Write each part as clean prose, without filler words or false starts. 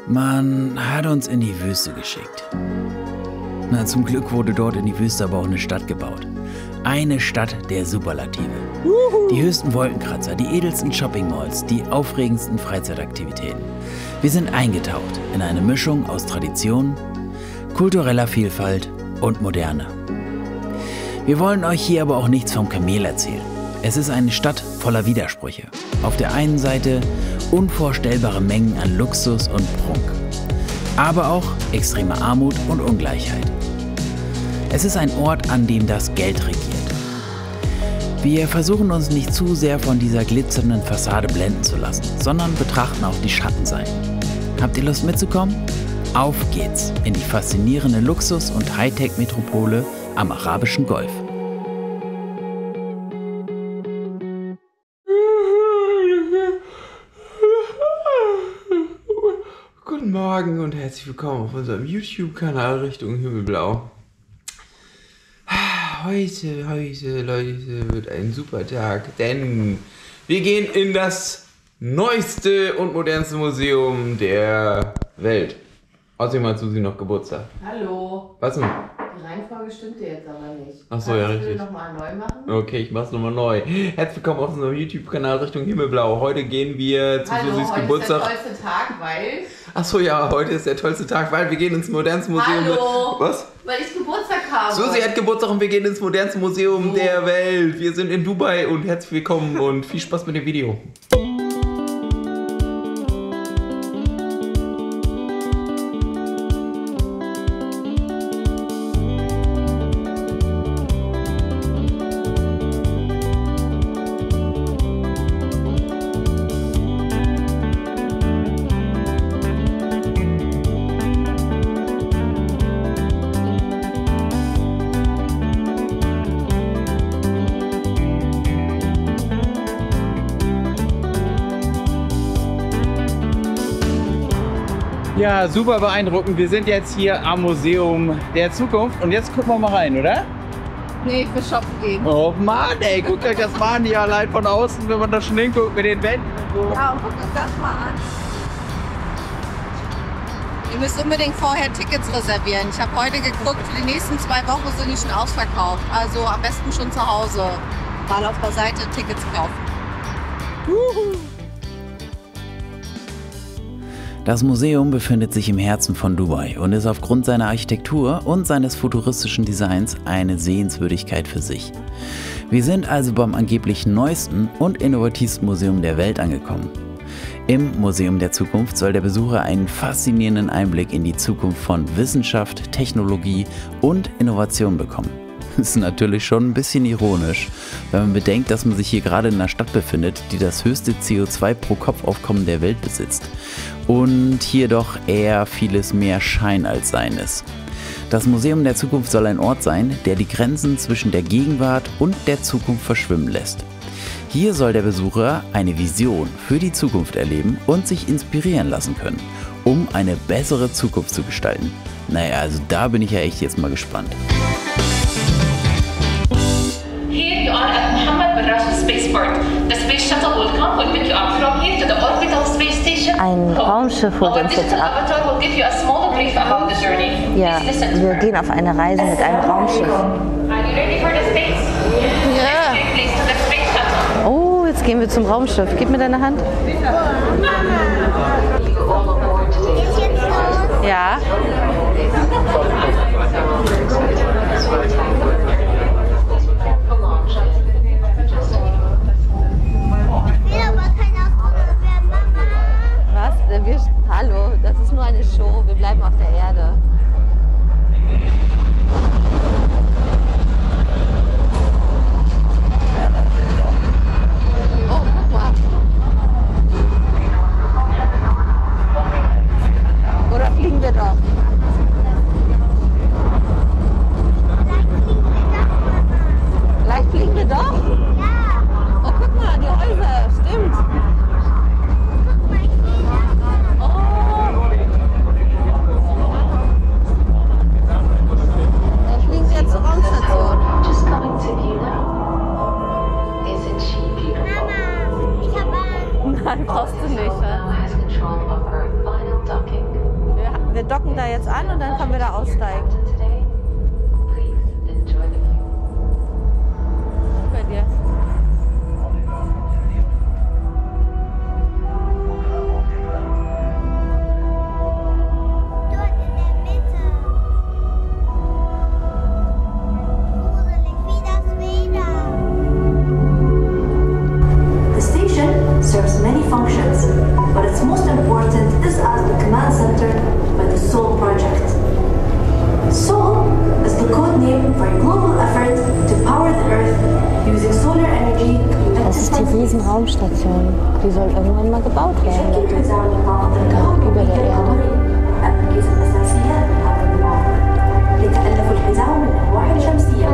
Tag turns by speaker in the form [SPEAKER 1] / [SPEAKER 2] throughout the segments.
[SPEAKER 1] Man hat uns in die Wüste geschickt. Na, zum Glück wurde dort in die Wüste aber auch eine Stadt gebaut. Eine Stadt der Superlative. Die höchsten Wolkenkratzer, die edelsten Shopping-Malls, die aufregendsten Freizeitaktivitäten. Wir sind eingetaucht in eine Mischung aus Tradition, kultureller Vielfalt und Moderne. Wir wollen euch hier aber auch nichts vom Kamel erzählen. Es ist eine Stadt voller Widersprüche. Auf der einen Seite unvorstellbare Mengen an Luxus und Prunk, aber auch extreme Armut und Ungleichheit. Es ist ein Ort, an dem das Geld regiert. Wir versuchen uns nicht zu sehr von dieser glitzernden Fassade blenden zu lassen, sondern betrachten auch die Schattenseiten. Habt ihr Lust mitzukommen? Auf geht's in die faszinierende Luxus- und Hightech-Metropole am Arabischen Golf.
[SPEAKER 2] Guten Morgen und herzlich willkommen auf unserem YouTube-Kanal Richtung Himmelblau. Heute, Leute, wird ein super Tag, denn wir gehen in das neueste und modernste Museum der Welt. Außerdem hat Susi noch Geburtstag.
[SPEAKER 3] Hallo.
[SPEAKER 2] Was denn?
[SPEAKER 3] Die Reihenfolge stimmt dir jetzt aber nicht.
[SPEAKER 2] Achso, ja, richtig.
[SPEAKER 3] Willst du nochmal neu machen?
[SPEAKER 2] Okay, ich mach's nochmal neu. Herzlich willkommen auf unserem YouTube-Kanal Richtung Himmelblau. Heute gehen wir zu Susis Geburtstag.
[SPEAKER 3] Heute ist der tollste Tag, weil...
[SPEAKER 2] Achso, ja, heute ist der tollste Tag, weil wir gehen ins modernste Museum.
[SPEAKER 3] Hallo.
[SPEAKER 2] Was?
[SPEAKER 3] Weil ich Geburtstag habe.
[SPEAKER 2] Susi hat Geburtstag und wir gehen ins modernste Museum der Welt. Wir sind in Dubai und herzlich willkommen und viel Spaß mit dem Video.
[SPEAKER 4] Ja, super beeindruckend. Wir sind jetzt hier am Museum der Zukunft und jetzt gucken wir mal rein, oder?
[SPEAKER 3] Nee, ich will shoppen gehen.
[SPEAKER 4] Oh Mann, ey, guckt euch das mal an hier allein von außen, wenn man da schon hinguckt mit den Wänden und so.
[SPEAKER 3] Ja, und guckt euch das mal an. Ihr müsst unbedingt vorher Tickets reservieren. Ich habe heute geguckt, für die nächsten 2 Wochen sind die schon ausverkauft. Also am besten schon zu Hause mal auf der Seite Tickets kaufen.
[SPEAKER 1] Das Museum befindet sich im Herzen von Dubai und ist aufgrund seiner Architektur und seines futuristischen Designs eine Sehenswürdigkeit für sich. Wir sind also beim angeblich neuesten und innovativsten Museum der Welt angekommen. Im Museum der Zukunft soll der Besucher einen faszinierenden Einblick in die Zukunft von Wissenschaft, Technologie und Innovation bekommen. Das ist natürlich schon ein bisschen ironisch, wenn man bedenkt, dass man sich hier gerade in einer Stadt befindet, die das höchste CO2 pro Kopfaufkommen der Welt besitzt und hier doch eher vieles mehr Schein als Sein ist. Das Museum der Zukunft soll ein Ort sein, der die Grenzen zwischen der Gegenwart und der Zukunft verschwimmen lässt. Hier soll der Besucher eine Vision für die Zukunft erleben und sich inspirieren lassen können, um eine bessere Zukunft zu gestalten. Naja, also da bin ich ja echt jetzt mal gespannt.
[SPEAKER 5] Here you are at Mohammed bin Rashid Spaceport. The space shuttle will come and pick you up from here to the orbital space station.
[SPEAKER 6] Ein Raumschiff holt uns jetzt ab.
[SPEAKER 5] Avatar will give you a small brief about the journey.
[SPEAKER 6] Ja, wir gehen auf eine Reise mit einem Raumschiff.
[SPEAKER 5] Are you ready for the space?
[SPEAKER 6] Ja.
[SPEAKER 5] Please to the space shuttle.
[SPEAKER 6] Oh, jetzt gehen wir zum Raumschiff. Gib mir deine Hand. Ja. Was? Hallo, das ist nur eine Show. Wir bleiben auf der Erde. Oh, guck mal. Oder fliegen wir doch? Vielleicht fliegen wir doch? Ja. Oh, guck mal, die Häuser. Stimmt. Oh. wir docken da jetzt an und dann können wir da aussteigen. Bei dir.
[SPEAKER 7] Dort in der Mitte. Gruselig wie das Meer.
[SPEAKER 8] The station serves many functions, but its most important is as the command center by the Soul Project. Soul is the code name for a global effort to power the Earth using solar energy.
[SPEAKER 6] Das ist die Riesenraumstation. Die soll irgendwann mal gebaut werden. Über der Erde.
[SPEAKER 8] يتألف الحزام من الألواح الشمسية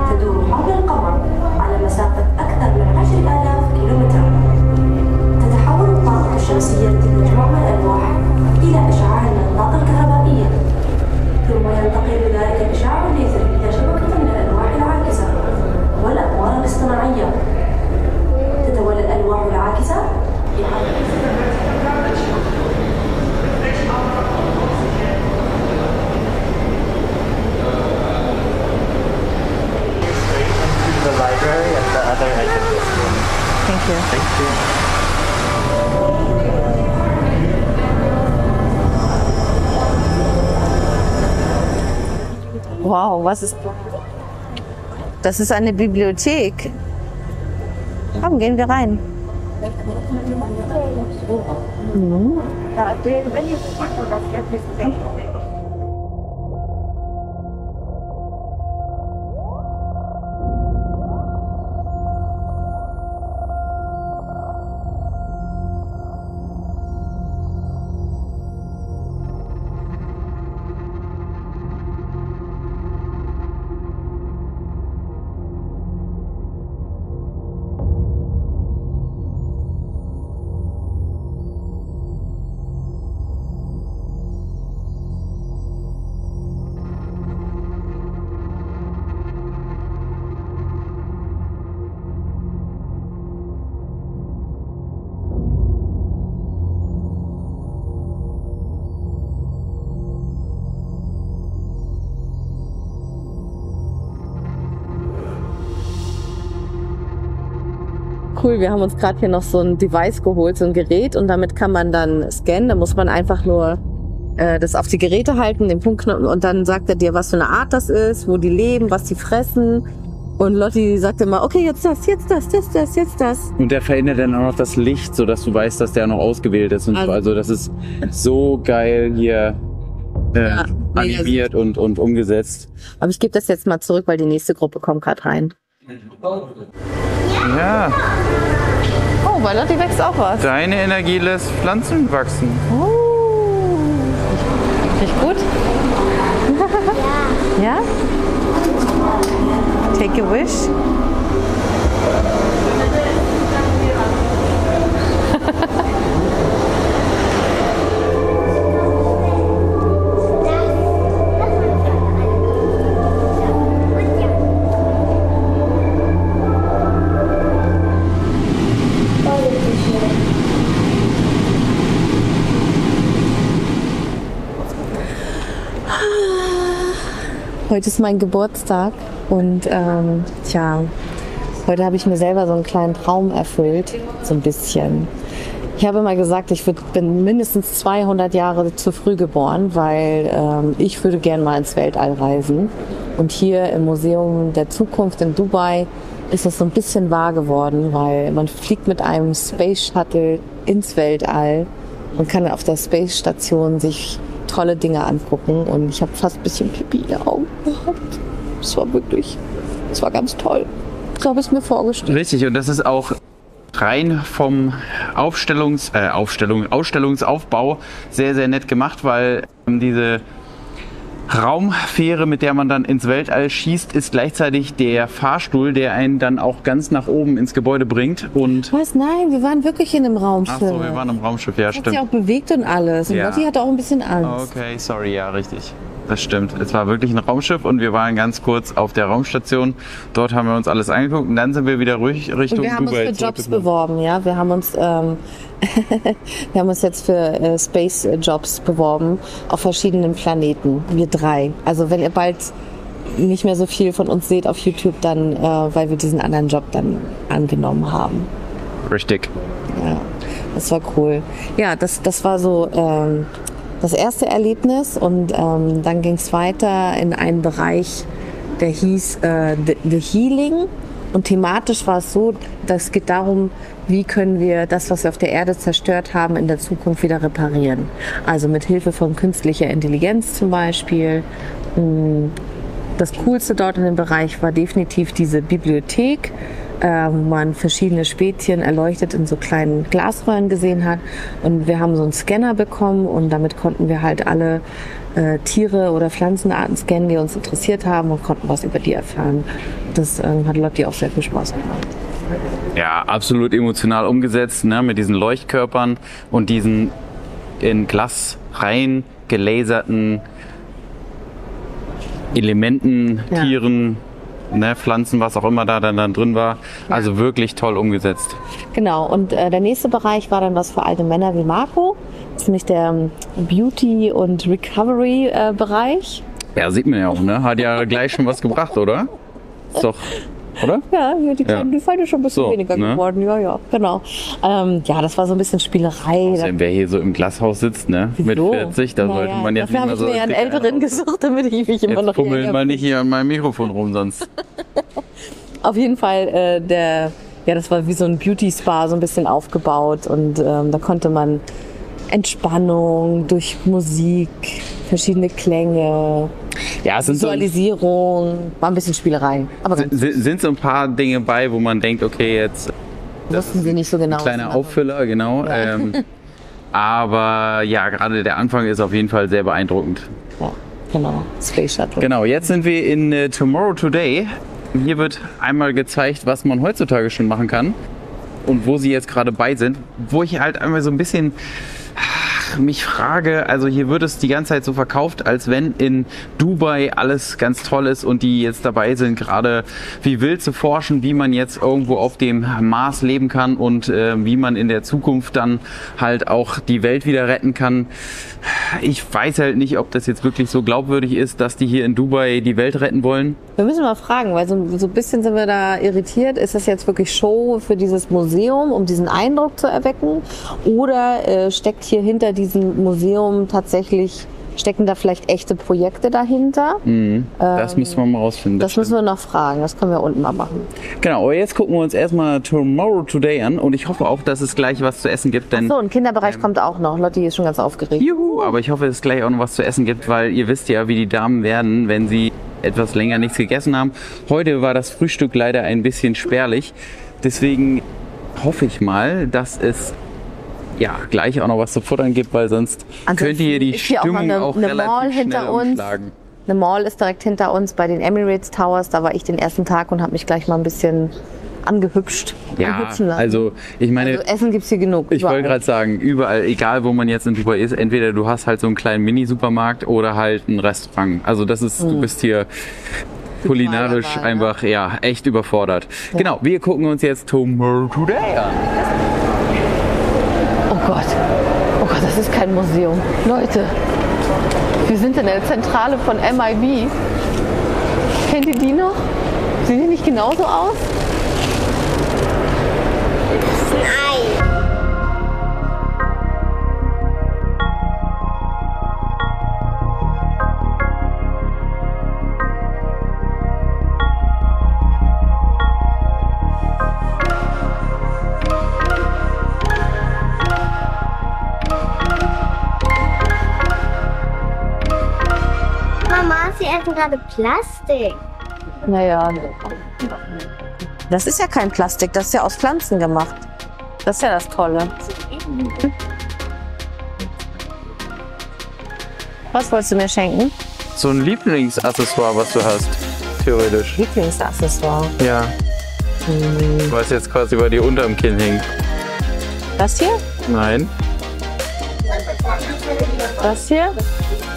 [SPEAKER 8] تدور حول القمر على مسافة أكثر من 10,000 كيلومتر. تتحول الطاقة الشمسية لمجموعة من الألواح إلى إشعاع الأنظار الكهربائية، ثم ينتقل بذلك الإشعاع الليزر إلى شبكة من الألواح العاكسة والأقمار الاصطناعية. تتولى الألواح العاكسة
[SPEAKER 9] The library at the other end of this room.
[SPEAKER 6] Thank you.
[SPEAKER 9] Thank you.
[SPEAKER 6] Wow, was ist... Das ist eine Bibliothek. Komm, gehen wir rein. Mhm. Cool, wir haben uns gerade hier noch so ein Device geholt, so ein Gerät, und damit kann man dann scannen. Da muss man einfach nur das auf die Geräte halten, den Punktknopf, und dann sagt er dir, was für eine Art das ist, wo die leben, was die fressen. Und Lotti sagt immer, okay, jetzt das, jetzt das, jetzt das, jetzt das.
[SPEAKER 4] Und der verändert dann auch noch das Licht, sodass du weißt, dass der noch ausgewählt ist. Und also das ist so geil hier animiert und umgesetzt.
[SPEAKER 6] Aber ich gebe das jetzt mal zurück, weil die nächste Gruppe kommt gerade rein.
[SPEAKER 4] Ja,
[SPEAKER 6] Oh, bei Lotti wächst auch was.
[SPEAKER 4] deine Energie lässt Pflanzen wachsen.
[SPEAKER 6] Riecht gut? Ja. Take a wish. Heute ist mein Geburtstag und heute habe ich mir selber so einen kleinen Traum erfüllt, so ein bisschen. Ich habe mal gesagt, bin mindestens 200 Jahre zu früh geboren, weil ich würde gerne mal ins Weltall reisen. Und hier im Museum der Zukunft in Dubai ist es so ein bisschen wahr geworden, weil man fliegt mit einem Space Shuttle ins Weltall und kann auf der Space Station sich tolle Dinge angucken, und ich habe fast ein bisschen Pipi in den Augen gehabt. Es war ganz toll. So habe ich es mir vorgestellt.
[SPEAKER 4] Richtig, und das ist auch rein vom Ausstellungsaufbau sehr, sehr nett gemacht, weil diese Raumfähre, mit der man dann ins Weltall schießt, ist gleichzeitig der Fahrstuhl, der einen dann auch ganz nach oben ins Gebäude bringt. Und
[SPEAKER 6] Was? Nein, wir waren wirklich in einem Raumschiff.
[SPEAKER 4] Ach so, wir waren im Raumschiff, ja,
[SPEAKER 6] Hat
[SPEAKER 4] stimmt.
[SPEAKER 6] sich auch bewegt und alles. Und
[SPEAKER 4] Ja.
[SPEAKER 6] Lotti hatte auch ein bisschen Angst.
[SPEAKER 4] Okay, sorry, ja, richtig. Das stimmt. Es war wirklich ein Raumschiff und wir waren ganz kurz auf der Raumstation. Dort haben wir uns alles angeguckt und dann sind wir wieder Richtung Dubai.
[SPEAKER 6] Wir haben uns für Jobs beworben, ja. Wir haben uns, wir haben uns jetzt für Space Jobs beworben auf verschiedenen Planeten. Wir 3. Also wenn ihr bald nicht mehr so viel von uns seht auf YouTube, dann weil wir diesen anderen Job dann angenommen haben.
[SPEAKER 4] Richtig.
[SPEAKER 6] Ja, das war cool. Ja, das war so das erste Erlebnis und dann ging es weiter in einen Bereich, der hieß The Healing. Und thematisch war es so, das geht darum, wie können wir das, was wir auf der Erde zerstört haben, in der Zukunft wieder reparieren. Also mit Hilfe von künstlicher Intelligenz zum Beispiel. Das Coolste dort in dem Bereich war definitiv diese Bibliothek, wo man verschiedene Spezien erleuchtet in so kleinen Glasröhren gesehen hat. Und wir haben so einen Scanner bekommen und damit konnten wir halt alle Tiere oder Pflanzenarten scannen, die uns interessiert haben und konnten was über die erfahren. Das hat Lotti auch sehr viel Spaß gemacht.
[SPEAKER 4] Ja, absolut emotional umgesetzt, ne, mit diesen Leuchtkörpern und diesen in Glas rein gelaserten Elementen,
[SPEAKER 6] Ja.
[SPEAKER 4] Tieren, ne, Pflanzen, was auch immer da dann drin war. Also wirklich toll umgesetzt.
[SPEAKER 6] Genau, und der nächste Bereich war dann was für alte Männer wie Marco. Das ist nämlich der Beauty- und Recovery-Bereich.
[SPEAKER 4] Ja, sieht man ja auch, ne? Hat ja gleich schon was gebracht, oder? Ist doch, oder?
[SPEAKER 6] Ja, die Kleinen, die Falten schon ein bisschen
[SPEAKER 4] So,
[SPEAKER 6] weniger
[SPEAKER 4] ne?
[SPEAKER 6] geworden. Ja, genau. Ja, das war so ein bisschen Spielerei.
[SPEAKER 4] Wer hier so im Glashaus sitzt, ne? Mit
[SPEAKER 6] Wieso?
[SPEAKER 4] 40, da sollte man jetzt
[SPEAKER 6] dafür
[SPEAKER 4] nicht
[SPEAKER 6] habe
[SPEAKER 4] mehr
[SPEAKER 6] ich
[SPEAKER 4] so...
[SPEAKER 6] mir ja einen Älteren gesucht, damit ich mich immer
[SPEAKER 4] Jetzt
[SPEAKER 6] noch
[SPEAKER 4] fummel
[SPEAKER 6] hier
[SPEAKER 4] mal nicht hier an meinem Mikrofon rum, sonst...
[SPEAKER 6] Auf jeden Fall, das war wie so ein Beauty-Spa so ein bisschen aufgebaut und da konnte man Entspannung durch Musik, verschiedene Klänge,
[SPEAKER 4] Ja, es sind so,
[SPEAKER 6] Visualisierung, war ein bisschen Spielerei. Aber ganz
[SPEAKER 4] sind so ein paar Dinge bei, wo man denkt, okay, jetzt
[SPEAKER 6] wussten sie nicht so genau. was
[SPEAKER 4] kleiner
[SPEAKER 6] sie machen.
[SPEAKER 4] Auffüller, genau.
[SPEAKER 6] Ja.
[SPEAKER 4] Aber ja, gerade der Anfang ist auf jeden Fall sehr beeindruckend.
[SPEAKER 6] Ja, genau. Space Shuttle.
[SPEAKER 4] Genau, jetzt sind wir in Tomorrow Today. Hier wird einmal gezeigt, was man heutzutage schon machen kann und wo sie jetzt gerade bei sind. Wo ich halt einmal so ein bisschen mich frage, also hier wird es die ganze Zeit so verkauft, als wenn in Dubai alles ganz toll ist und die jetzt dabei sind, gerade wie wild zu forschen, wie man jetzt irgendwo auf dem Mars leben kann und wie man in der Zukunft dann halt auch die Welt wieder retten kann. Ich weiß halt nicht, ob das jetzt wirklich so glaubwürdig ist, dass die hier in Dubai die Welt retten wollen.
[SPEAKER 6] Wir müssen mal fragen, weil so ein bisschen sind wir da irritiert. Ist das jetzt wirklich Show für dieses Museum, um diesen Eindruck zu erwecken? Oder steckt hier hinter diesem Museum tatsächlich, stecken da vielleicht echte Projekte dahinter?
[SPEAKER 4] Das müssen wir mal rausfinden.
[SPEAKER 6] Das müssen wir noch fragen, das können wir unten mal machen.
[SPEAKER 4] Genau, aber jetzt gucken wir uns erstmal Tomorrow Today an und ich hoffe auch, dass es gleich was zu essen gibt, denn
[SPEAKER 6] So, ein Kinderbereich kommt auch noch. Lotti ist schon ganz aufgeregt.
[SPEAKER 4] Juhu, aber ich hoffe, dass es gleich auch noch was zu essen gibt, weil ihr wisst ja, wie die Damen werden, wenn sie etwas länger nichts gegessen haben. Heute war das Frühstück leider ein bisschen spärlich, deswegen hoffe ich mal, dass es ja gleich auch noch was zu futtern gibt, weil sonst könnte hier die
[SPEAKER 6] ist hier auch
[SPEAKER 4] Stimmung
[SPEAKER 6] mal
[SPEAKER 4] auch
[SPEAKER 6] eine
[SPEAKER 4] relativ
[SPEAKER 6] Mall
[SPEAKER 4] schnell
[SPEAKER 6] hinter uns.
[SPEAKER 4] umschlagen.
[SPEAKER 6] Eine Mall ist direkt hinter uns bei den Emirates Towers. Da war ich den ersten Tag und habe mich gleich mal ein bisschen angehübscht.
[SPEAKER 4] Ja,
[SPEAKER 6] anhübschen lassen.
[SPEAKER 4] also ich meine,
[SPEAKER 6] Also Essen gibt's hier genug.
[SPEAKER 4] ich wollte
[SPEAKER 6] überall.
[SPEAKER 4] gerade sagen, überall, egal wo man jetzt in Dubai ist, entweder du hast halt so einen kleinen Mini-Supermarkt oder halt ein Restaurant. Also das ist, du bist hier kulinarisch
[SPEAKER 6] Wahl, ne?
[SPEAKER 4] einfach, ja, echt überfordert. Genau, wir gucken uns jetzt Tomorrow Today an.
[SPEAKER 6] Oh Gott, das ist kein Museum. Leute, wir sind in der Zentrale von MIB. Kennt ihr die noch? Sehen die nicht genauso aus?
[SPEAKER 7] Mama, sie essen gerade Plastik.
[SPEAKER 6] Naja, das ist ja kein Plastik, das ist ja aus Pflanzen gemacht. Das ist ja das Tolle. Was wolltest du mir schenken?
[SPEAKER 4] So ein Lieblingsaccessoire, was du hast, theoretisch.
[SPEAKER 6] Lieblingsaccessoire.
[SPEAKER 4] Ja. Was jetzt quasi bei dir unterm Kinn hängt.
[SPEAKER 6] Das hier?
[SPEAKER 4] Nein.
[SPEAKER 6] Das hier?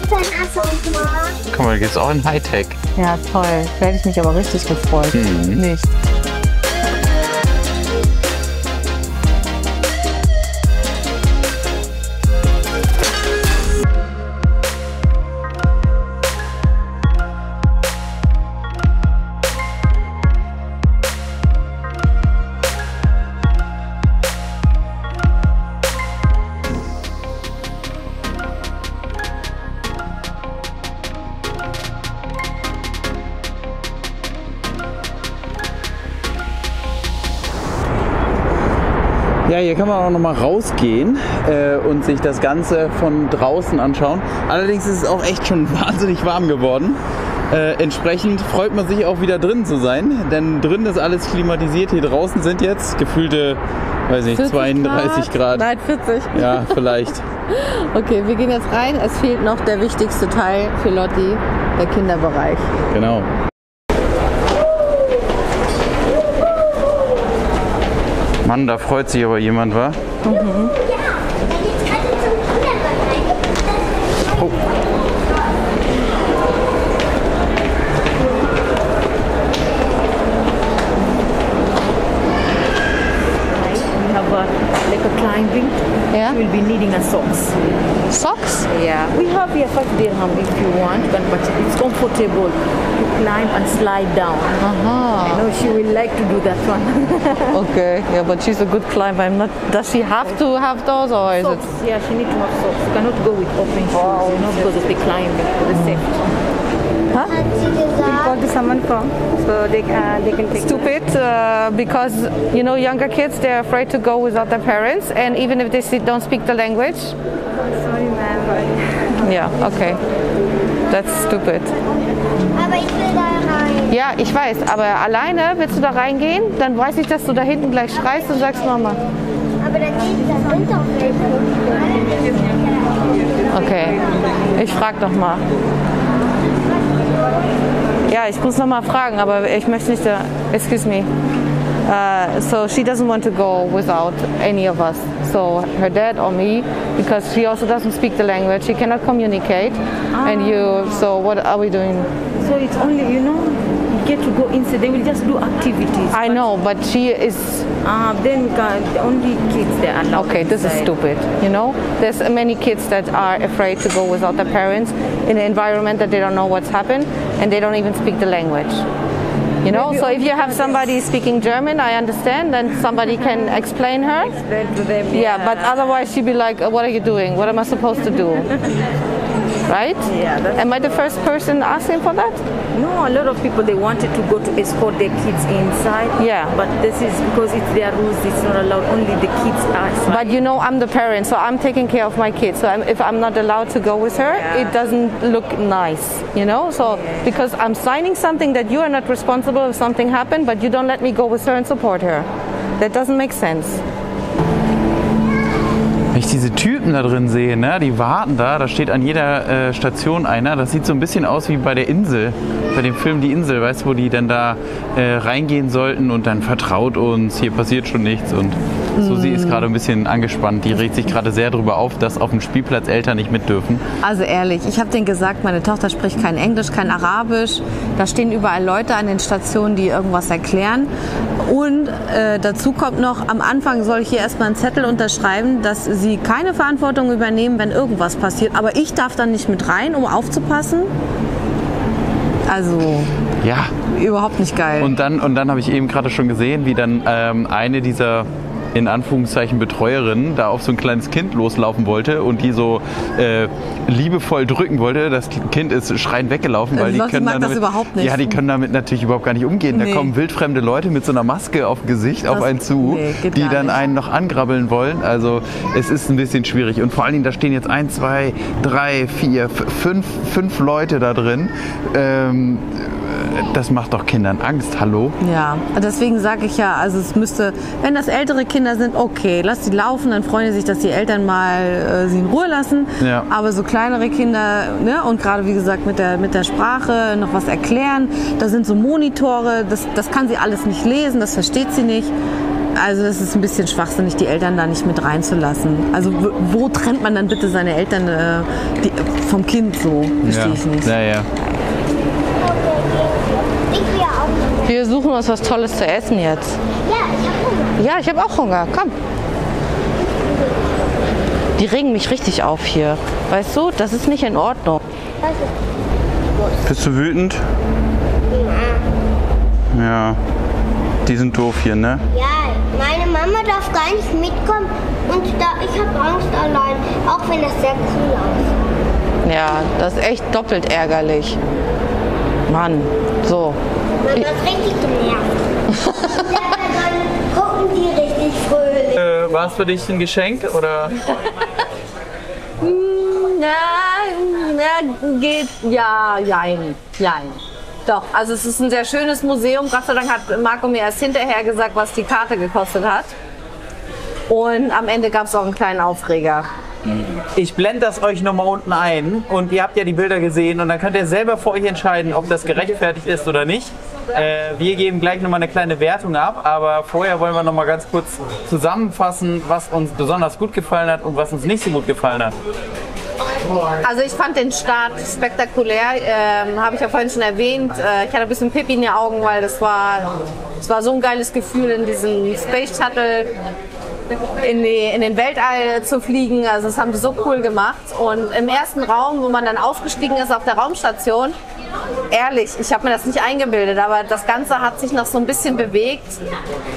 [SPEAKER 7] ist ein Accessoire.
[SPEAKER 4] Guck mal, da geht's auch in Hightech.
[SPEAKER 6] Ja, toll. Da hätte ich mich aber richtig gefreut. Nicht.
[SPEAKER 4] Ja, hier kann man auch noch mal rausgehen und sich das Ganze von draußen anschauen. Allerdings ist es auch echt schon wahnsinnig warm geworden. Entsprechend freut man sich auch wieder drin zu sein, denn drin ist alles klimatisiert. Hier draußen sind jetzt gefühlte, weiß nicht, 32 Grad.
[SPEAKER 6] Nein, 40.
[SPEAKER 4] Ja, vielleicht.
[SPEAKER 6] Okay, wir gehen jetzt rein. Es fehlt noch der wichtigste Teil für Lotti, der Kinderbereich.
[SPEAKER 4] Genau. Mann, da freut sich aber jemand, wa?
[SPEAKER 7] Ja, da geht's gerade zum Kinderbereich.
[SPEAKER 4] Oh.
[SPEAKER 10] We have like a climbing.
[SPEAKER 6] Yeah.
[SPEAKER 10] You will be needing a socks.
[SPEAKER 6] Socks?
[SPEAKER 10] Yeah. We have here 5 dirham if you want, but it's comfortable to climb and slide down. I know she will like to do that one.
[SPEAKER 6] Okay, yeah, but she's a good climber. I'm not. Does she have to have those, or is
[SPEAKER 10] Socks,
[SPEAKER 6] it?
[SPEAKER 10] yeah, she needs to have socks. You cannot go with open shoes, you know, because of the climbing, for the safety.
[SPEAKER 7] Hat sie gesagt.
[SPEAKER 10] Call to someone from, so they can take.
[SPEAKER 6] Stupid, because you know younger kids, they're afraid to go without their parents, and even if they don't speak the language.
[SPEAKER 10] Sorry, ma'am.
[SPEAKER 6] Yeah, okay. That's stupid.
[SPEAKER 7] Aber ich will da rein.
[SPEAKER 6] Ja, ich weiß, aber alleine willst du da reingehen? Dann weiß ich, dass du da hinten gleich schreist und sagst Mama.
[SPEAKER 7] Aber da sind doch welche.
[SPEAKER 6] Okay, ich frag noch mal. Ja, ich muss noch mal fragen, aber ich möchte nicht. Excuse me. So she doesn't want to go without any of us. So her dad or me, because she also doesn't speak the language. She cannot communicate. And you. So what are we doing?
[SPEAKER 10] So it's only, you know, you get to go inside. They will just do activities.
[SPEAKER 6] I know, but she is.
[SPEAKER 10] Then only kids they are allowed.
[SPEAKER 6] Okay, this is
[SPEAKER 10] inside.
[SPEAKER 6] stupid. You know, there's many kids that are afraid to go without their parents in an environment that they don't know what's happened and they don't even speak the language. You know, so if you have somebody speaking German, I understand, then somebody can explain her.
[SPEAKER 10] Explain to them.
[SPEAKER 6] Yeah, but otherwise she'd be like, what are you doing? What am I supposed to do? Right?
[SPEAKER 10] Yeah, that's
[SPEAKER 6] Am I the first person asking for that?
[SPEAKER 10] No, a lot of people, they wanted to go to escort their kids inside.
[SPEAKER 6] Yeah.
[SPEAKER 10] But this is because it's their rules, it's not allowed. Only the kids are inside.
[SPEAKER 6] But you know, I'm the parent, so I'm taking care of my kids. So if I'm not allowed to go with her, it doesn't look nice, you know? So because I'm signing something that you are not responsible if something happened, but you don't let me go with her and support her. That doesn't make sense.
[SPEAKER 4] Wenn ich diese Typen da drin sehe, ne, die warten da steht an jeder Station einer. Das sieht so ein bisschen aus wie bei der Insel, bei dem Film Die Insel, weißt du, wo die dann da reingehen sollten und dann vertraut uns, hier passiert schon nichts. Und Susi ist gerade ein bisschen angespannt. Die regt sich gerade sehr darüber auf, dass auf dem Spielplatz Eltern nicht mit dürfen.
[SPEAKER 6] Also ehrlich, ich habe denen gesagt, meine Tochter spricht kein Englisch, kein Arabisch. Da stehen überall Leute an den Stationen, die irgendwas erklären. Und dazu kommt noch, am Anfang soll ich hier erstmal einen Zettel unterschreiben, dass sie keine Verantwortung übernehmen, wenn irgendwas passiert. Aber ich darf dann nicht mit rein, um aufzupassen. Also,
[SPEAKER 4] ja,
[SPEAKER 6] überhaupt nicht geil.
[SPEAKER 4] Und dann habe ich eben gerade schon gesehen, wie dann eine dieser in Anführungszeichen Betreuerinnen da auf so ein kleines Kind loslaufen wollte und die so liebevoll drücken wollte. Das Kind ist schreiend weggelaufen, weil die können damit,
[SPEAKER 6] überhaupt nicht.
[SPEAKER 4] Ja, die können damit natürlich überhaupt gar nicht umgehen.
[SPEAKER 6] Nee.
[SPEAKER 4] Da kommen wildfremde Leute mit so einer Maske auf dem Gesicht auf einen zu,
[SPEAKER 6] geht
[SPEAKER 4] die
[SPEAKER 6] gar
[SPEAKER 4] dann
[SPEAKER 6] nicht.
[SPEAKER 4] einen noch angrabbeln wollen. Also es ist ein bisschen schwierig. Und vor allen Dingen, da stehen jetzt 1, 2, 3, 4, 5 Leute da drin. Das macht doch Kindern Angst, hallo?
[SPEAKER 6] Ja, deswegen sage ich ja, also es müsste, wenn das ältere Kinder sind, okay, lass sie laufen, dann freuen sie sich, dass die Eltern mal sie in Ruhe lassen.
[SPEAKER 4] Ja.
[SPEAKER 6] Aber so kleinere Kinder, ne, und gerade wie gesagt mit der Sprache noch was erklären, da sind so Monitore, das kann sie alles nicht lesen, das versteht sie nicht. Also es ist ein bisschen schwachsinnig, die Eltern da nicht mit reinzulassen. Also wo trennt man dann bitte seine Eltern vom Kind so? Verstehe ich nicht.
[SPEAKER 4] Ja, ja.
[SPEAKER 6] Wir suchen uns was Tolles zu essen jetzt.
[SPEAKER 7] Ja, ich habe Hunger.
[SPEAKER 6] Ja, ich habe auch Hunger. Komm. Die regen mich richtig auf hier. Weißt du, das ist nicht in Ordnung.
[SPEAKER 4] Bist du wütend? Ja. Die sind doof hier, ne?
[SPEAKER 7] Ja, meine Mama darf gar nicht mitkommen und ich habe Angst allein, auch wenn das sehr cool aussieht.
[SPEAKER 6] Ja, das ist echt doppelt ärgerlich. Mann, so.
[SPEAKER 7] Man ist richtig genervt. Dann gucken die richtig fröhlich.
[SPEAKER 4] War es für dich ein Geschenk oder?
[SPEAKER 6] Geht, ja, jein. Doch, also es ist ein sehr schönes Museum. Gott sei Dank hat Marco mir erst hinterher gesagt, was die Karte gekostet hat. Und am Ende gab es auch einen kleinen Aufreger.
[SPEAKER 4] Ich blende das euch nochmal unten ein und ihr habt ja die Bilder gesehen und dann könnt ihr selber für euch entscheiden, ob das gerechtfertigt ist oder nicht. Wir geben gleich nochmal eine kleine Wertung ab, aber vorher wollen wir nochmal ganz kurz zusammenfassen, was uns besonders gut gefallen hat und was uns nicht so gut gefallen hat.
[SPEAKER 6] Also ich fand den Start spektakulär, habe ich ja vorhin schon erwähnt. Ich hatte ein bisschen Pipi in den Augen, weil das war so ein geiles Gefühl, in diesem Space Shuttle in den Weltall zu fliegen. Also das haben sie so cool gemacht. Und im ersten Raum, wo man dann ausgestiegen ist auf der Raumstation, ehrlich, ich habe mir das nicht eingebildet, aber das Ganze hat sich noch so ein bisschen bewegt,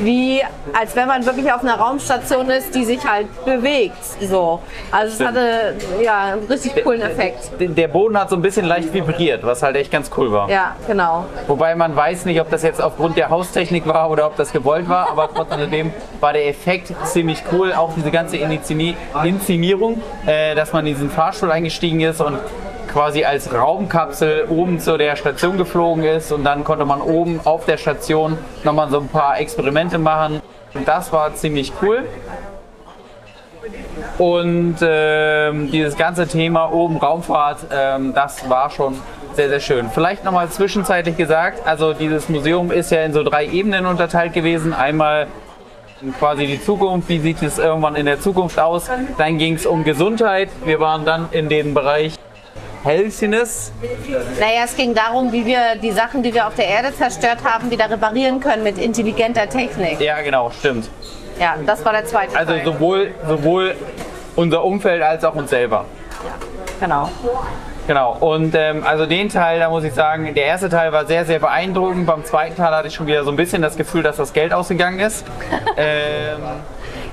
[SPEAKER 6] wie als wenn man wirklich auf einer Raumstation ist, die sich halt bewegt. So. Also es hatte ja einen richtig coolen Effekt.
[SPEAKER 4] Der Boden hat so ein bisschen leicht vibriert, was halt echt ganz cool war.
[SPEAKER 6] Ja, genau.
[SPEAKER 4] Wobei man weiß nicht, ob das jetzt aufgrund der Haustechnik war oder ob das gewollt war, aber trotzdem war der Effekt ziemlich cool. Auch diese ganze Inszenierung, dass man in diesen Fahrstuhl eingestiegen ist und quasi als Raumkapsel oben zu der Station geflogen ist und dann konnte man oben auf der Station nochmal so ein paar Experimente machen. Und das war ziemlich cool. Und dieses ganze Thema oben Raumfahrt, das war schon sehr, sehr schön. Vielleicht nochmal zwischenzeitlich gesagt, also dieses Museum ist ja in so 3 Ebenen unterteilt gewesen. Einmal quasi die Zukunft, wie sieht es irgendwann in der Zukunft aus. Dann ging es um Gesundheit. Wir waren dann in dem Bereich Healthiness.
[SPEAKER 6] Naja, es ging darum, wie wir die Sachen, die wir auf der Erde zerstört haben, wieder reparieren können mit intelligenter Technik.
[SPEAKER 4] Ja, genau, stimmt.
[SPEAKER 6] Ja, das war der zweite Teil.
[SPEAKER 4] Also sowohl unser Umfeld als auch uns selber.
[SPEAKER 6] Ja, genau.
[SPEAKER 4] Genau, und also den Teil, da muss ich sagen, der erste Teil war sehr, sehr beeindruckend. Beim zweiten Teil hatte ich schon wieder so ein bisschen das Gefühl, dass das Geld ausgegangen ist.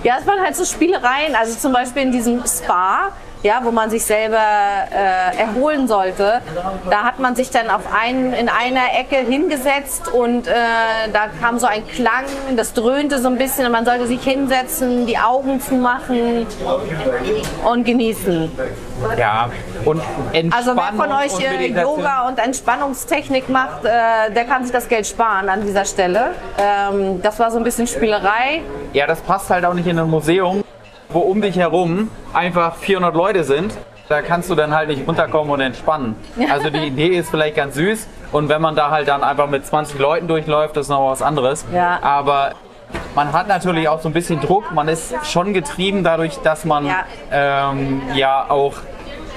[SPEAKER 6] Ja, es waren halt so Spielereien, also zum Beispiel in diesem Spa, ja, wo man sich selber erholen sollte. Da hat man sich dann in einer Ecke hingesetzt und da kam so ein Klang, das dröhnte so ein bisschen und man sollte sich hinsetzen, die Augen zumachen und genießen.
[SPEAKER 4] Ja, und Entspannung.
[SPEAKER 6] Also wer von euch Yoga und Entspannungstechnik macht, der kann sich das Geld sparen an dieser Stelle. Das war so ein bisschen Spielerei.
[SPEAKER 4] Ja, das passt halt auch nicht in ein Museum, wo um dich herum einfach 400 Leute sind. Da kannst du dann halt nicht runterkommen und entspannen. Also die Idee ist vielleicht ganz süß und wenn man da halt dann einfach mit 20 Leuten durchläuft, das ist noch was anderes.
[SPEAKER 6] Ja.
[SPEAKER 4] Aber man hat natürlich auch so ein bisschen Druck. Man ist schon getrieben dadurch, dass man ja auch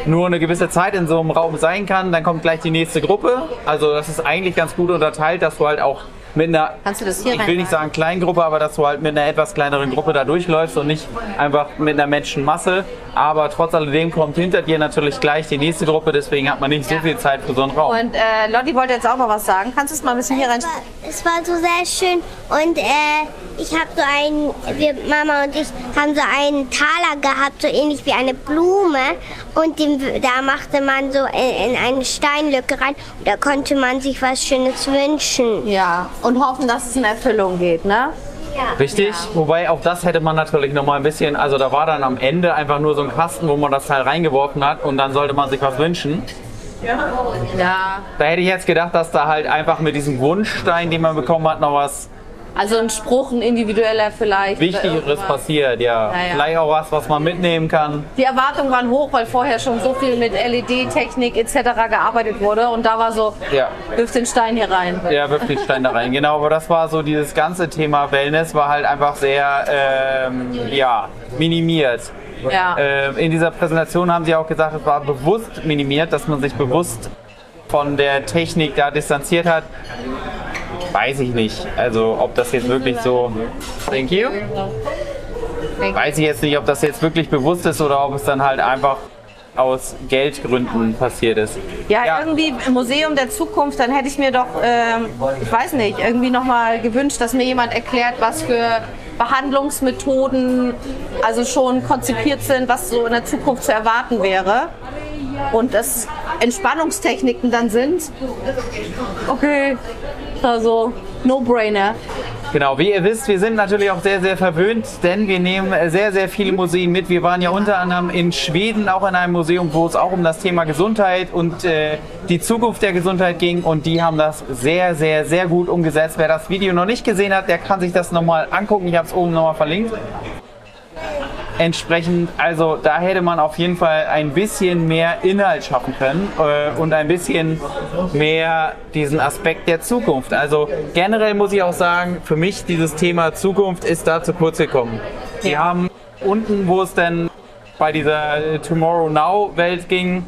[SPEAKER 4] nur eine gewisse Zeit in so einem Raum sein kann. Dann kommt gleich die nächste Gruppe. Also das ist eigentlich ganz gut unterteilt, dass du halt auch mit einer, ich will nicht sagen Kleingruppe, aber dass du halt mit einer etwas kleineren Gruppe da durchläufst und nicht einfach mit einer Menschenmasse. Aber trotz alledem kommt hinter dir natürlich gleich die nächste Gruppe, deswegen hat man nicht so viel Zeit für so einen Raum.
[SPEAKER 6] Und Lotti wollte jetzt auch noch was sagen. Kannst du es mal ein bisschen hier rein?
[SPEAKER 7] Es war so sehr schön und ich habe so Mama und ich haben so einen Taler gehabt, so ähnlich wie eine Blume und da machte man so in eine Steinlücke rein und da konnte man sich was Schönes wünschen.
[SPEAKER 6] Ja, und hoffen, dass es in Erfüllung geht, ne?
[SPEAKER 7] Ja.
[SPEAKER 4] Richtig, ja. Wobei auch das hätte man natürlich noch mal ein bisschen, also da war dann am Ende einfach nur so ein Kasten, wo man das Teil reingeworfen hat und dann sollte man sich was wünschen.
[SPEAKER 6] Ja.
[SPEAKER 4] Da hätte ich jetzt gedacht, dass da halt einfach mit diesem Wunschstein, den man bekommen hat, noch was
[SPEAKER 6] Also ein Spruch, ein individueller vielleicht.
[SPEAKER 4] Wichtigeres passiert, ja.
[SPEAKER 6] Naja.
[SPEAKER 4] Vielleicht auch was man mitnehmen kann.
[SPEAKER 6] Die Erwartungen waren hoch, weil vorher schon so viel mit LED-Technik etc. gearbeitet wurde und da war so, wirf den Stein hier rein.
[SPEAKER 4] Ja, wirf den Stein da rein, genau. Aber das war so, dieses ganze Thema Wellness war halt einfach sehr, minimiert.
[SPEAKER 6] Ja.
[SPEAKER 4] In dieser Präsentation haben sie auch gesagt, es war bewusst minimiert, dass man sich bewusst von der Technik da distanziert hat. Weiß ich nicht. Also ob das jetzt wirklich so... Thank you. Weiß ich jetzt nicht, ob das jetzt wirklich bewusst ist oder ob es dann halt einfach aus Geldgründen passiert ist.
[SPEAKER 6] Ja, irgendwie im Museum der Zukunft, dann hätte ich mir doch, ich weiß nicht, irgendwie nochmal gewünscht, dass mir jemand erklärt, was für Behandlungsmethoden also schon konzipiert sind, was so in der Zukunft zu erwarten wäre. Und dass Entspannungstechniken dann sind. Okay, also No-Brainer.
[SPEAKER 4] Genau, wie ihr wisst, wir sind natürlich auch sehr, sehr verwöhnt, denn wir nehmen sehr, sehr viele Museen mit. Wir waren ja unter anderem in Schweden auch in einem Museum, wo es auch um das Thema Gesundheit und die Zukunft der Gesundheit ging und die haben das sehr, sehr, sehr gut umgesetzt. Wer das Video noch nicht gesehen hat, der kann sich das nochmal angucken. Ich habe es oben nochmal verlinkt. Entsprechend, also da hätte man auf jeden Fall ein bisschen mehr Inhalt schaffen können und ein bisschen mehr diesen Aspekt der Zukunft. Also generell muss ich auch sagen, für mich dieses Thema Zukunft ist da zu kurz gekommen. Sie haben unten, wo es denn bei dieser Tomorrow Now Welt ging,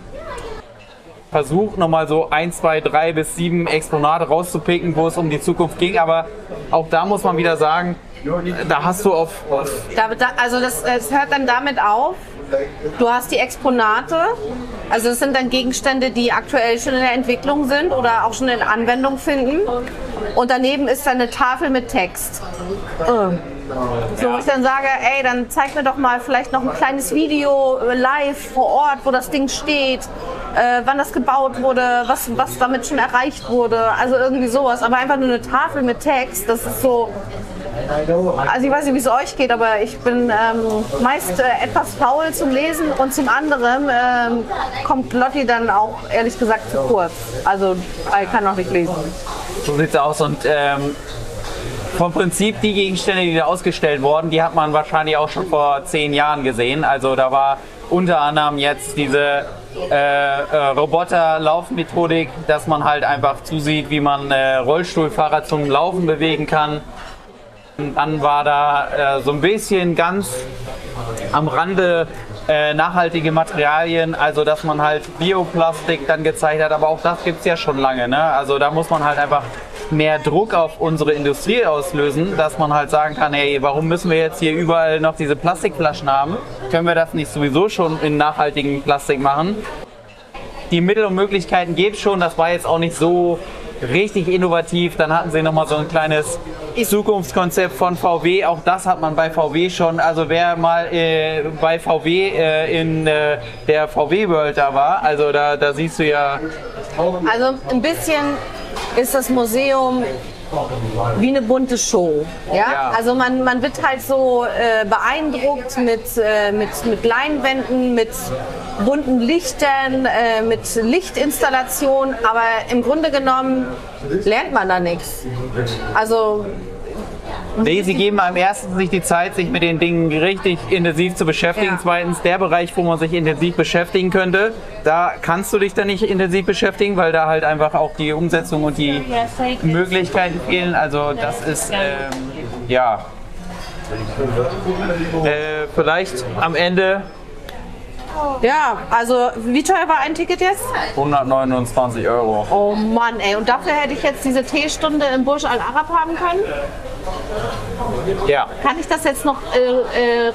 [SPEAKER 4] versucht nochmal so 1, 2, 3 bis 7 Exponate rauszupicken, wo es um die Zukunft ging, aber auch da muss man wieder sagen, da hast du
[SPEAKER 6] Also es hört dann damit auf, du hast die Exponate, also das sind dann Gegenstände, die aktuell schon in der Entwicklung sind oder auch schon in Anwendung finden und daneben ist dann eine Tafel mit Text. So, wo ich dann sage, ey, dann zeig mir doch mal vielleicht noch ein kleines Video live vor Ort, wo das Ding steht, wann das gebaut wurde, was damit schon erreicht wurde, also irgendwie sowas, aber einfach nur eine Tafel mit Text, das ist so... Also ich weiß nicht, wie es euch geht, aber ich bin meist etwas faul zum Lesen und zum anderen kommt Lotti dann auch ehrlich gesagt zu kurz. Also ich kann noch nicht lesen.
[SPEAKER 4] So sieht's aus und vom Prinzip die Gegenstände, die da ausgestellt wurden, die hat man wahrscheinlich auch schon vor 10 Jahren gesehen. Also da war unter anderem jetzt diese Roboter-Laufmethodik, dass man halt einfach zusieht, wie man Rollstuhlfahrer zum Laufen bewegen kann. Und dann war da so ein bisschen ganz am Rande nachhaltige Materialien, also dass man halt Bioplastik dann gezeigt hat, aber auch das gibt es ja schon lange. Ne? Also da muss man halt einfach mehr Druck auf unsere Industrie auslösen, dass man halt sagen kann, hey, warum müssen wir jetzt hier überall noch diese Plastikflaschen haben? Können wir das nicht sowieso schon in nachhaltigen Plastik machen? Die Mittel und Möglichkeiten gibt es schon, das war jetzt auch nicht so richtig innovativ. Dann hatten sie nochmal so ein kleines Zukunftskonzept von VW. Auch das hat man bei VW schon. Also wer mal bei VW in der VW World da war, also da siehst du ja...
[SPEAKER 6] Also ein bisschen ist das Museum wie eine bunte Show. Ja? Also man wird halt so beeindruckt mit Leinwänden, mit bunten Lichtern, mit Lichtinstallationen, aber im Grunde genommen lernt man da nichts. Also
[SPEAKER 4] nee, sie geben einem erstens nicht die Zeit, sich mit den Dingen richtig intensiv zu beschäftigen. Ja. Zweitens, der Bereich, wo man sich intensiv beschäftigen könnte, da kannst du dich dann nicht intensiv beschäftigen, weil da halt einfach auch die Umsetzung und die Möglichkeiten fehlen. Also das ist, vielleicht am Ende...
[SPEAKER 6] Ja, also wie teuer war ein Ticket jetzt?
[SPEAKER 4] 129 €.
[SPEAKER 6] Oh Mann, ey. Und dafür hätte ich jetzt diese Teestunde im Burj Al Arab haben können?
[SPEAKER 4] Ja.
[SPEAKER 6] Kann ich das jetzt noch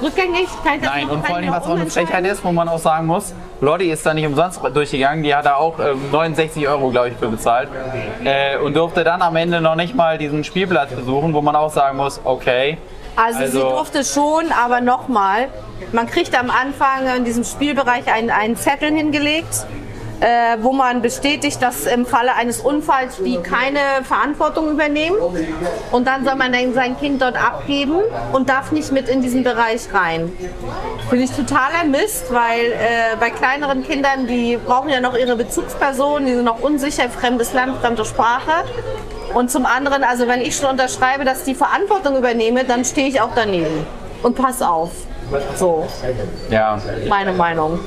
[SPEAKER 6] rückgängig?
[SPEAKER 4] Nein, und vor allem, was auch eine Frechheit ist, wo man auch sagen muss, Lotti ist da nicht umsonst durchgegangen, die hat da auch 69 €, glaube ich, für bezahlt und durfte dann am Ende noch nicht mal diesen Spielplatz besuchen, wo man auch sagen muss, okay.
[SPEAKER 6] Also sie durfte schon, aber nochmal, man kriegt am Anfang in diesem Spielbereich einen Zettel hingelegt, wo man bestätigt, dass im Falle eines Unfalls die keine Verantwortung übernehmen. Und dann soll man dann sein Kind dort abgeben und darf nicht mit in diesen Bereich rein. Finde ich totaler Mist, weil bei kleineren Kindern, die brauchen ja noch ihre Bezugspersonen, die sind noch unsicher, fremdes Land, fremde Sprache. Und zum anderen, also wenn ich schon unterschreibe, dass ich die Verantwortung übernehme, dann stehe ich auch daneben und pass auf. So,
[SPEAKER 4] Ja,
[SPEAKER 6] meine Meinung.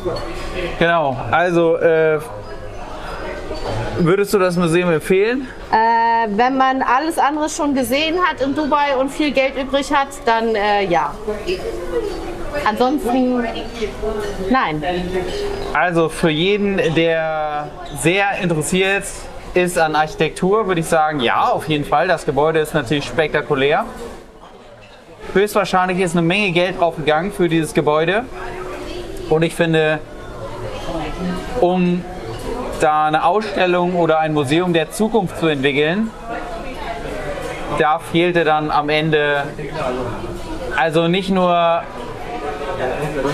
[SPEAKER 4] genau. Also, würdest du das Museum empfehlen?
[SPEAKER 6] Wenn man alles andere schon gesehen hat in Dubai und viel Geld übrig hat, dann ja. Ansonsten nein.
[SPEAKER 4] Also für jeden, der sehr interessiert ist an Architektur, würde ich sagen, ja, auf jeden Fall. Das Gebäude ist natürlich spektakulär. Höchstwahrscheinlich ist eine Menge Geld draufgegangen für dieses Gebäude. Und ich finde, um da eine Ausstellung oder ein Museum der Zukunft zu entwickeln, da fehlte dann am Ende also nicht nur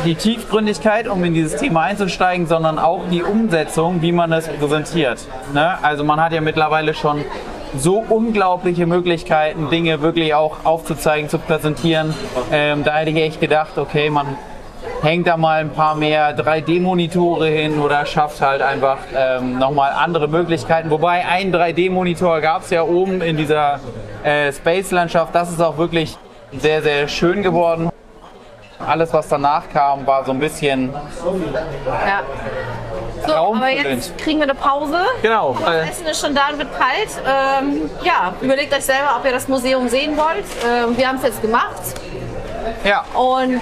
[SPEAKER 4] die Tiefgründigkeit, um in dieses Thema einzusteigen, sondern auch die Umsetzung, wie man es präsentiert. Ne? Also man hat ja mittlerweile schon so unglaubliche Möglichkeiten, Dinge wirklich auch aufzuzeigen, zu präsentieren. Da hätte ich echt gedacht, okay, man hängt da mal ein paar mehr 3D-Monitore hin oder schafft halt einfach nochmal andere Möglichkeiten. Wobei ein 3D-Monitor gab es ja oben in dieser Space-Landschaft. Das ist auch wirklich sehr, sehr schön geworden. Alles, was danach kam, war so ein bisschen
[SPEAKER 6] Ja. So, aber jetzt kriegen wir eine Pause.
[SPEAKER 4] Genau.
[SPEAKER 6] Das Essen ist schon da und wird kalt. Ja, überlegt euch selber, ob ihr das Museum sehen wollt. Wir haben es jetzt gemacht.
[SPEAKER 4] Ja.
[SPEAKER 6] Und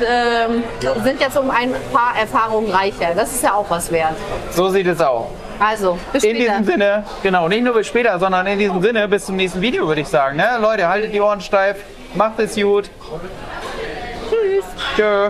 [SPEAKER 6] sind jetzt um ein paar Erfahrungen reicher. Das ist ja auch was wert.
[SPEAKER 4] So sieht es aus.
[SPEAKER 6] Also, bis
[SPEAKER 4] In
[SPEAKER 6] später.
[SPEAKER 4] diesem Sinne, genau, nicht nur bis später, sondern in diesem Sinne bis zum nächsten Video, würde ich sagen. Ne? Leute, haltet die Ohren steif, macht es gut.
[SPEAKER 6] Tschüss.
[SPEAKER 4] Tschö.